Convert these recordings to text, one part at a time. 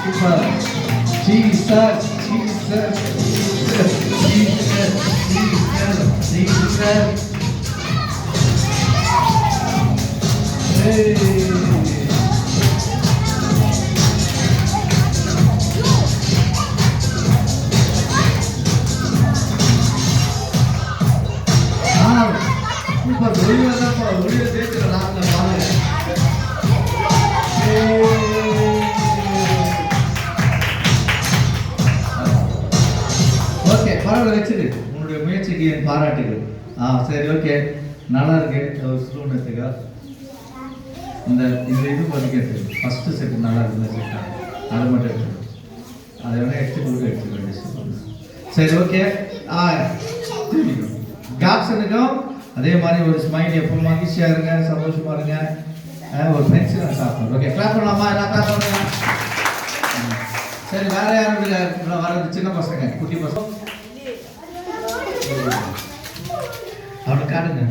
Super. Jesus Jesus Jesus Jesus Jesus. Super. ஒளிய சேர்த்துக்கலாம் பாருங்க. ஓகே, பரவாயில்ல, வச்சுது. உங்களுடைய முயற்சிக்கு என் பாராட்டுகள். சரி, ஓகே, நல்லா இருக்கு. ஒரு ஸ்லூனத்துக்கா இந்த இது படிக்கிறது ஃபர்ஸ்ட் செட் நல்லா இருந்த செட் அதை மட்டும் எடுத்துக்கணும். அதை வேணா எடுத்து எடுத்துக்கணும். சரி, ஓகே. கேப்சனுக்கும் அதே மாதிரி ஒரு ஸ்மைல், எப்போ மகிழ்ச்சியாக இருங்க, சந்தோஷமா இருங்க. ஒரு ஃப்ரெண்ட்ஸ் நான் சாப்பிடுறோம். ஓகே, கிளாப் பண்ணலாமா? எல்லாம் கிளாப் பண்ணுங்க. சரி, வேற யாரும் வர்றது? சின்ன பசங்க, குட்டி பசங்க அவனை காட்டுங்க.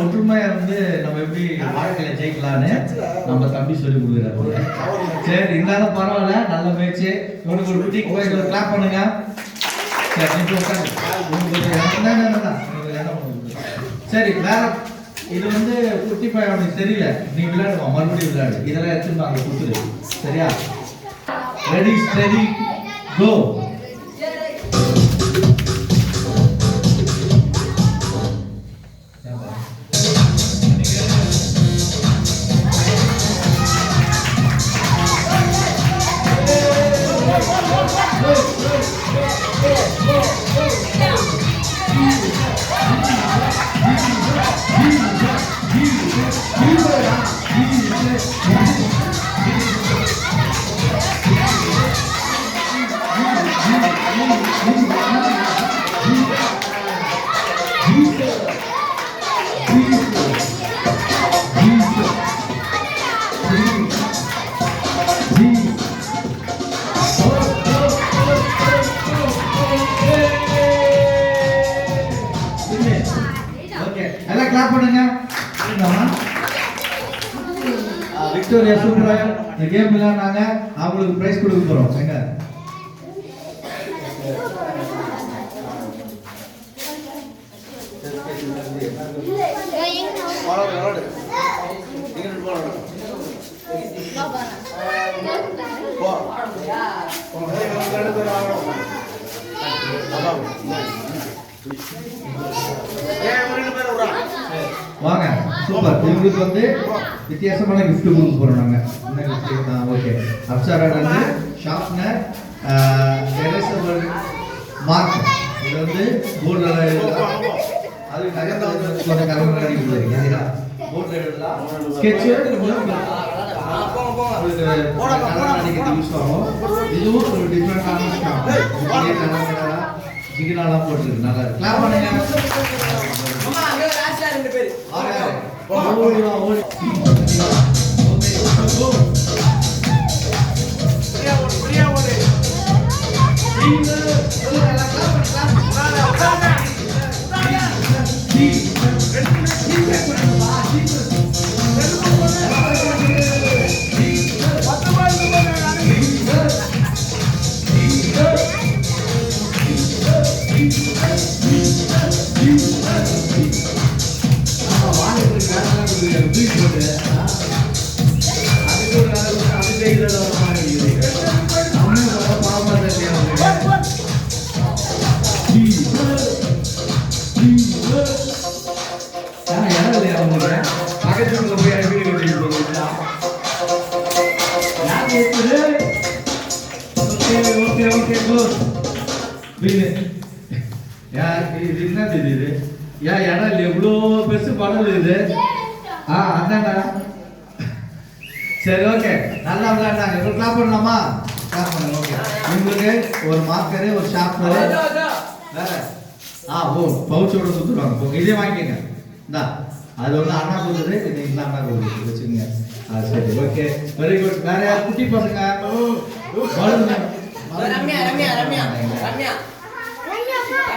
ஒற்றுமையா வந்து நம்ம எப்படி வாழ்க்கையில ஜெயிக்கலான்னு நம்ம தம்பி சொல்லி கொடுக்குறாரு. சரி, இருந்தாலும் பரவாயில்ல, நல்ல முயற்சி. உங்களுக்கு ஒரு குட்டி கோயில் ஒரு கிளாப் பண்ணுங்க. சரி, வேற இது வந்து குட்டி பையன் அவனுக்கு தெரியல, நீ விளையாடுவா, மறுபடியும் விளையாடு. இதெல்லாம் எடுத்துட்டு அங்க கொடுத்துரு. சரியா? ரெடி, ஸ்டெடி, கோ. விக்டோரியா சூப்பரா இந்த கேம் விளையாடுனாங்க. அவங்களுக்கு பிரைஸ் கொடுக்க போறோம். எங்க வாங்க. சூப்பர். இவங்களுக்கு வந்து வித்தியாசமான gift கொடுக்க போறோம் நாங்க. என்ன gift? ஓகே, அப்சரா வந்து ஷார்ப்னர், எரேசர், மார்க்கர். இது வந்து போர்ட்ல எழுதலாம். அது நிறைய கொஞ்சம் கலர் அடிக்குது. சரியா? போர்ட்ல எழுதலாம். ஸ்கெட்ச் யூஸ் ஆகும். இதுவும் ஒரு டிஃபரெண்டான ஜிகினாலாம் போட்டுருக்கு. நல்லா கிளாப் பண்ணுங்க. பேசுறவங்க போய் வீடு கட்டிட்டு போகுதுங்களா? யார் பேசுறது? Okay okay okay good. வீடு யார் இது என்னது இது? இடம் இல்லை, எவ்வளோ பெருசு படம் இது. அதான்டா. சரி ஓகே, நல்லா விளையாண்டாங்க. இப்போ கிளாப் பண்ணலாமா? கிளாப் பண்ணுங்க. ஓகே, உங்களுக்கு ஒரு மார்க்கரு, ஒரு ஷார்ப்னரு, வேற ஓ பவுச்சோட கொடுத்துருவாங்க. இப்போ இதே வாங்கிக்கங்க. இந்தா அது ஒன்று அண்ணா கொடுக்குது, இது இல்லை அண்ணா கொடுக்குது, வச்சுக்கோங்க. சரி ஓகே, வெரி குட். வேற யார் குட்டி பசங்க? ரம்யா ரம்யா ரம்யா ரம்யா